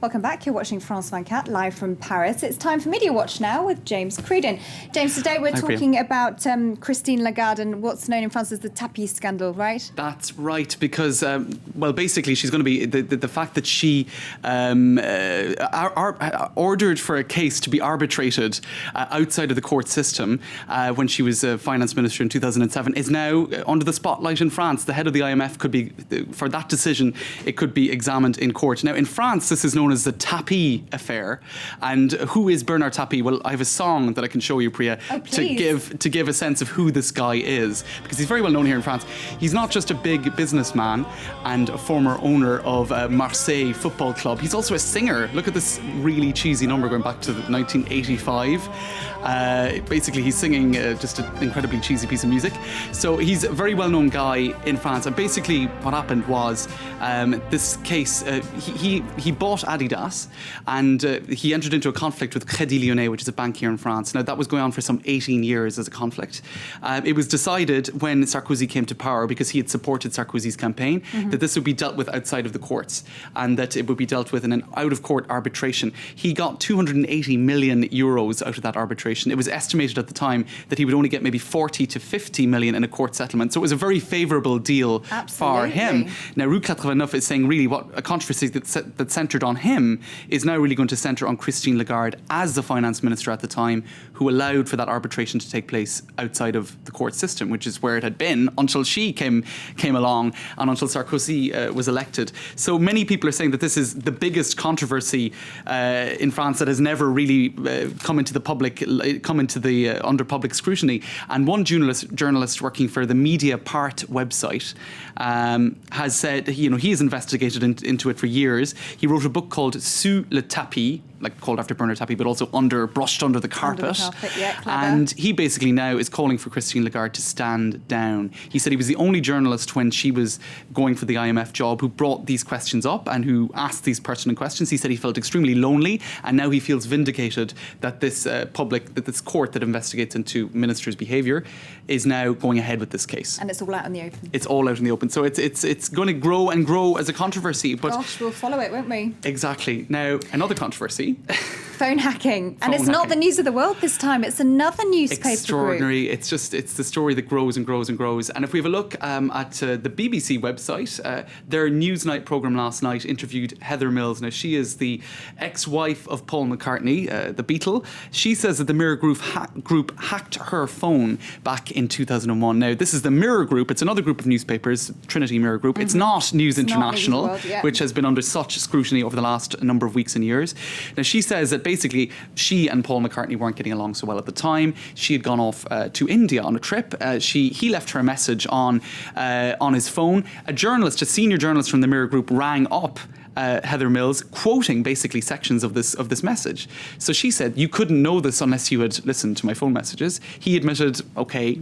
Welcome back. You're watching France 24 live from Paris. It's time for Media Watch now with James Creedon. James, today we're talking about Christine Lagarde and what's known in France as the tapis scandal, right? That's right, because, basically she's going to be, the fact that she ordered for a case to be arbitrated outside of the court system when she was finance minister in 2007 is now under the spotlight in France. The head of the IMF could be, for that decision, it could be examined in court. Now, in France, this is known as the Tapie affair. And who is Bernard Tapie? Well, I have a song that I can show you, Priya, to give a sense of who this guy is, because he's very well known here in France. He's not just a big businessman and a former owner of Marseille Football Club. He's also a singer. Look at this really cheesy number going back to 1985. Basically, he's singing just an incredibly cheesy piece of music. So he's a very well-known guy in France. And basically, what happened was this case. He bought Adidas, and he entered into a conflict with Crédit Lyonnais, which is a bank here in France. Now, that was going on for some 18 years as a conflict. It was decided when Sarkozy came to power, because he had supported Sarkozy's campaign, that this would be dealt with outside of the courts, and that it would be dealt with in an out-of-court arbitration. He got 280 million euros out of that arbitration. It was estimated at the time that he would only get maybe 40 to 50 million in a court settlement. So it was a very favourable deal for him. Now, Rue 89 is saying really what a controversy that centred on him is now really going to centre on Christine Lagarde as the finance minister at the time, who allowed for that arbitration to take place outside of the court system, which is where it had been until she came along and until Sarkozy was elected. So many people are saying that this is the biggest controversy in France that has never really come into the under public scrutiny. And one journalist working for the Mediapart website has said, he has investigated into it for years. He wrote a book called Sous le tapis, like called after Bernard Tapie, but also brushed under the carpet. And he basically now is calling for Christine Lagarde to stand down. He said he was the only journalist when she was going for the IMF job who brought these questions up and who asked these pertinent questions. He said he felt extremely lonely, and now he feels vindicated that this this court that investigates into ministers' behaviour is now going ahead with this case. And it's all out in the open. It's all out in the open. So it's going to grow and grow as a controversy. But gosh, we'll follow it, won't we? Exactly. Now, another controversy. Phone hacking. And it's not the news of the world this time. It's another newspaper Extraordinary. group. It's the story that grows and grows and grows. And if we have a look at the BBC website, their Newsnight programme last night interviewed Heather Mills. Now, she is the ex-wife of Paul McCartney, the Beatle. She says that the Mirror Group hacked her phone back in 2001. Now, this is the Mirror Group. It's another group of newspapers, Trinity Mirror Group. It's not News International, which has been under such scrutiny over the last number of weeks and years. Now, she says that basically she and Paul McCartney weren't getting along so well at the time. She had gone off to India on a trip. He left her a message on his phone. A senior journalist from the Mirror Group rang up Heather Mills, quoting basically sections of this message. So she said, "You couldn't know this unless you had listened to my phone messages." He admitted, okay.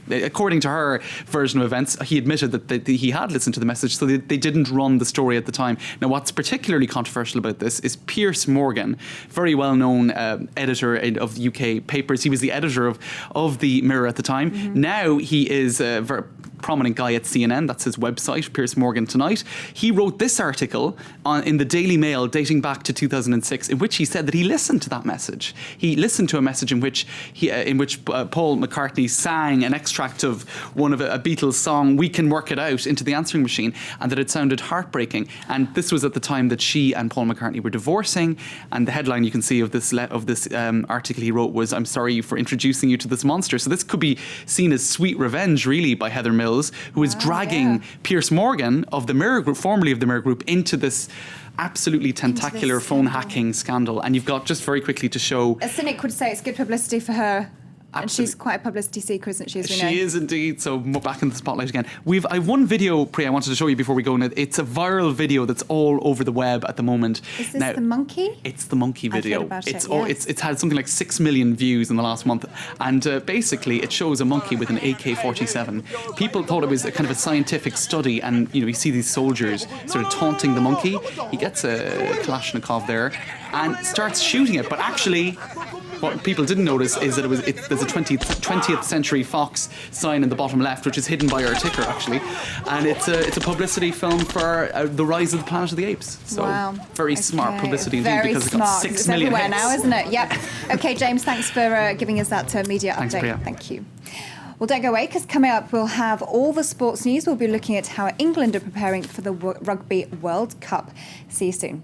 According to her version of events, he admitted that he had listened to the message, so they didn't run the story at the time. Now, what's particularly controversial about this is Piers Morgan, very well-known editor of UK papers. He was the editor of the Mirror at the time. Now he is a very prominent guy at CNN. That's his website, Piers Morgan Tonight. He wrote this article in the Daily Mail dating back to 2006, in which he said that he listened to that message. He listened to a message in which Paul McCartney sang an extract of one of a Beatles song, "We Can Work It Out," into the answering machine, and that it sounded heartbreaking. And this was at the time that she and Paul McCartney were divorcing. And the headline you can see of this article he wrote was, "I'm sorry for introducing you to this monster." So this could be seen as sweet revenge, really, by Heather Mills, who is dragging Piers Morgan of the Mirror Group, formerly of the Mirror Group, into this absolutely tentacular phone hacking scandal. And you've got, just very quickly to show... A cynic would say it's good publicity for her. And she's quite a publicity seeker, isn't she, as we know? She is indeed. So back in the spotlight again. I've one video, Priya, I wanted to show you before we go. It's a viral video that's all over the web at the moment. Is this the monkey? It's the monkey video. I've heard about It's had something like 6 million views in the last month. And basically it shows a monkey with an AK-47. People thought it was a kind of a scientific study, and you see these soldiers sort of taunting the monkey. He gets a Kalashnikov there and starts shooting it, but actually what people didn't notice is that there's a 20th Century Fox sign in the bottom left, which is hidden by our ticker actually, and it's a publicity film for the rise of the Planet of the Apes. So very smart publicity indeed, because it got 6 million everywhere hits. now, isn't it? Yep. Okay, James, thanks for giving us that media Thanks, update. Priya. Thank you. Well, don't go away, because coming up we'll have all the sports news. We'll be looking at how England are preparing for the Rugby World Cup. See you soon.